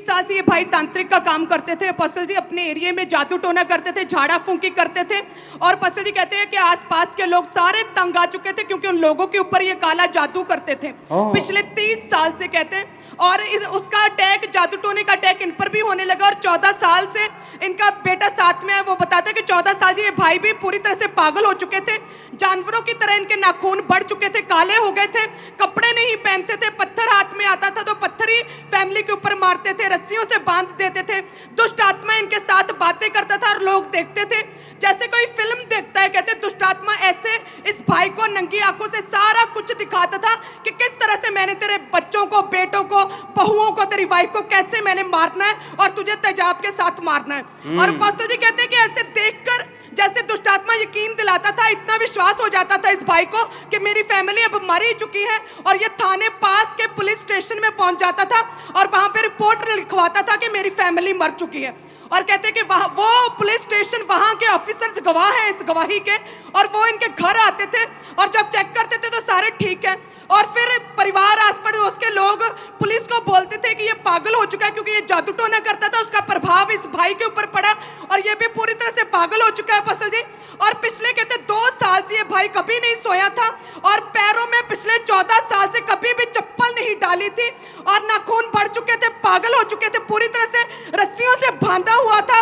साल से ये भाई तांत्रिक का काम करते थे। अपोस्टल जी अपने एरिया में जादू टोना करते थे, झाड़ा फूंकी करते थे। और अपोस्टल जी कहते हैं कि आसपास के लोग सारे तंग आ चुके थे क्योंकि उन लोगों के ऊपर ये काला जादू करते थे पिछले 30 साल से कहते हैं। और उसका अटैक, जादू टोने का अटैक इन पर भी होने लगा। और 14 साल से इनका बेटा साथ में है। वो बताता है कि 14 साल से ये भाई भी पूरी तरह से पागल हो चुके थे। जानवरों की तरह इनके नाखून बढ़ चुके थे, काले हो गए थे, कपड़े नहीं पहनते थे, पत्थर हाथ में आता था तो पत्थर ही फैमिली के ऊपर मारते थे, रस्सियों से बांध देते थे। दुष्ट आत्मा इनके साथ बातें करता था और लोग देखते थे जैसे कोई फिल्म देखता है। कहते दुष्ट आत्मा ऐसे इस भाई को नंगी आंखों से सारा कुछ दिखाता था कि किस तरह से मैंने तेरे बच्चों को, बेटों को, बहुओं को, तेरी वाइफ को कैसे मैंने मारना है और तुझे तेजाब के साथ मारना है। और अपोस्टल जी कहते हैं कि ऐसे देखकर जैसे दुष्ट आत्मा यकीन दिलाता था, इतना विश्वास हो जाता था इस भाई को कि मेरी फैमिली अब मर ही चुकी है। और ये थाने पास के पुलिस स्टेशन में पहुंच जाता था और वहां पे रिपोर्ट लिखवाता था कि मेरी फैमिली मर चुकी है। और कहते हैं कि वो पुलिस स्टेशन, वहां के ऑफिसर्स गवाह हैं इस गवाही के, और वो इनके घर आते थे और जब चेक करते थे तो सारे ठीक है। और फिर परिवार, आस पड़ोस के लोग पुलिस को बोलते थे कि ये पागल हो चुका है क्योंकि ये जादू टोना करता था, उसका प्रभाव इस भाई के ऊपर पड़ा और ये भी पूरी तरह से पागल हो चुका है अपोस्टल जी। और पिछले कहते 2 साल से ये भाई कभी नहीं सोया था और पैरों में पिछले 14 साल से कभी भी चप्पल नहीं डाली थी और नाखून बढ़ चुके थे, पागल हो चुके थे, पूरी तरह से रस्सियों से बांधा हुआ था।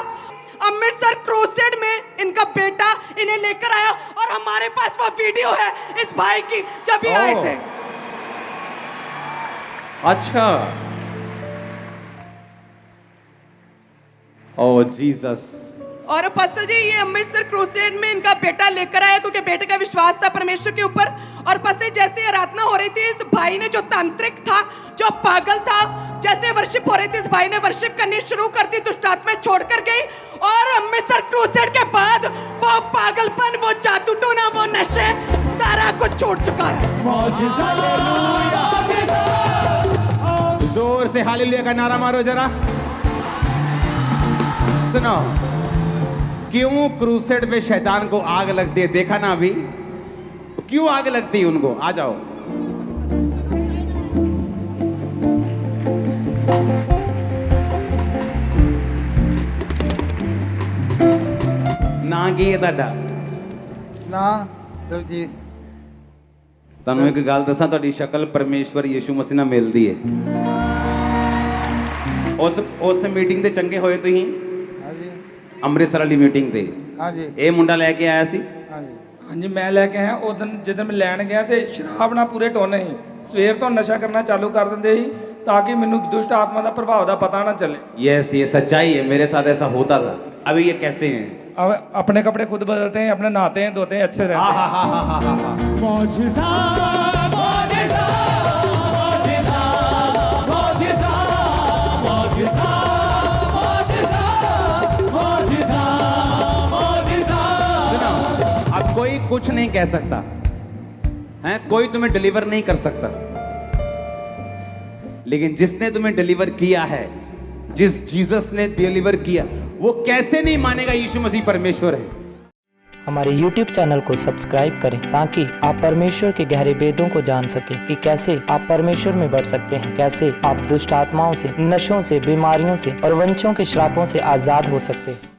अमृतसर क्रूसेड में इनका बेटा इन्हें लेकर आया और हमारे पास वो वीडियो है इस भाई की जब ये आए थे। अच्छा, ओ जीसस। और अपोस्टल जी ये अमृतसर क्रूसेड में इनका बेटा लेकर आया क्योंकि बेटे का विश्वास था परमेश्वर के ऊपर। और पसे जैसे आराधना हो रही थी, इस भाई ने, जो तांत्रिक था, जो पागल था, जैसे वर्शिप हो रही थी, इस भाई ने वर्शिप करनी शुरू कर दी, दुष्ट आत्माएं छोड़कर गई। और अमृतसर क्रूसेड के बाद वो पागलपन, वो जादू टोना, वो नशे, सारा कुछ छोड़ चुका है। जोर से हालेलुया का नारा मारो जरा। सुनो, क्यों क्रूसेड पे शैतान को आग लगती है, देखा ना अभी? क्यों आग लगती है उनको? आ जाओ। ना की ਤੁਹਾਡਾ ਨਾ ਦਲਜੀਤ ਤੁਹਾਨੂੰ ਇੱਕ ਗੱਲ ਦੱਸਾਂ, ਤੁਹਾਡੀ ਸ਼ਕਲ ਪਰਮੇਸ਼ਵਰ ਯਿਸੂ ਮਸੀਹ ਨਾਲ ਮਿਲਦੀ ਹੈ। ਉਸ ਮੀਟਿੰਗ ਤੇ ਚੰਗੇ ਹੋਏ ਤੁਸੀਂ, ਹਾਂਜੀ ਅੰਮ੍ਰਿਤਸਰ ਵਾਲੀ ਮੀਟਿੰਗ ਤੇ। ਹਾਂਜੀ ਇਹ ਮੁੰਡਾ ਲੈ ਕੇ ਆਇਆ ਸੀ। ਹਾਂਜੀ ਹਾਂਜੀ ਮੈਂ ਲੈ ਕੇ ਆਇਆ। ਉਦੋਂ ਜਦੋਂ ਮੈਂ ਲੈਣ ਗਿਆ ਤੇ ਸ਼ਰਾਬ ਨਾਲ ਪੂਰੇ ਟੋਨੇ ਸੀ। ਸਵੇਰ ਤੋਂ ਨਸ਼ਾ ਕਰਨਾ ਚਾਲੂ ਕਰ ਦਿੰਦੇ ਸੀ ਤਾਂ ਕਿ ਮੈਨੂੰ ਦੁਸ਼ਟ ਆਤਮਾ ਦਾ ਪ੍ਰਭਾਵ ਦਾ ਪਤਾ ਨਾ ਚੱਲੇ। यस, ये सच्चाई है, मेरे साथ ऐसा होता था। अभी ये कैसे हैं? अब अपने कपड़े खुद बदलते हैं, अपने नहाते हैं, धोते हैं, अच्छे रहते हैं। मौजिज़ा मौजिज़ा मौजिज़ा मौजिज़ा मौजिज़ा मौजिज़ा मौजिज़ा मौजिज़ा। सुनो, अब कोई कुछ नहीं कह सकता है, कोई तुम्हें डिलीवर नहीं कर सकता, लेकिन जिसने तुम्हें डिलीवर किया है, जिस जीसस ने डिलीवर किया, वो कैसे नहीं मानेगा यीशु मसीह परमेश्वर है। हमारे YouTube चैनल को सब्सक्राइब करें ताकि आप परमेश्वर के गहरे भेदों को जान सकें कि कैसे आप परमेश्वर में बढ़ सकते हैं, कैसे आप दुष्ट आत्माओं से, नशों से, बीमारियों से और वंशों के श्रापों से आज़ाद हो सकते हैं।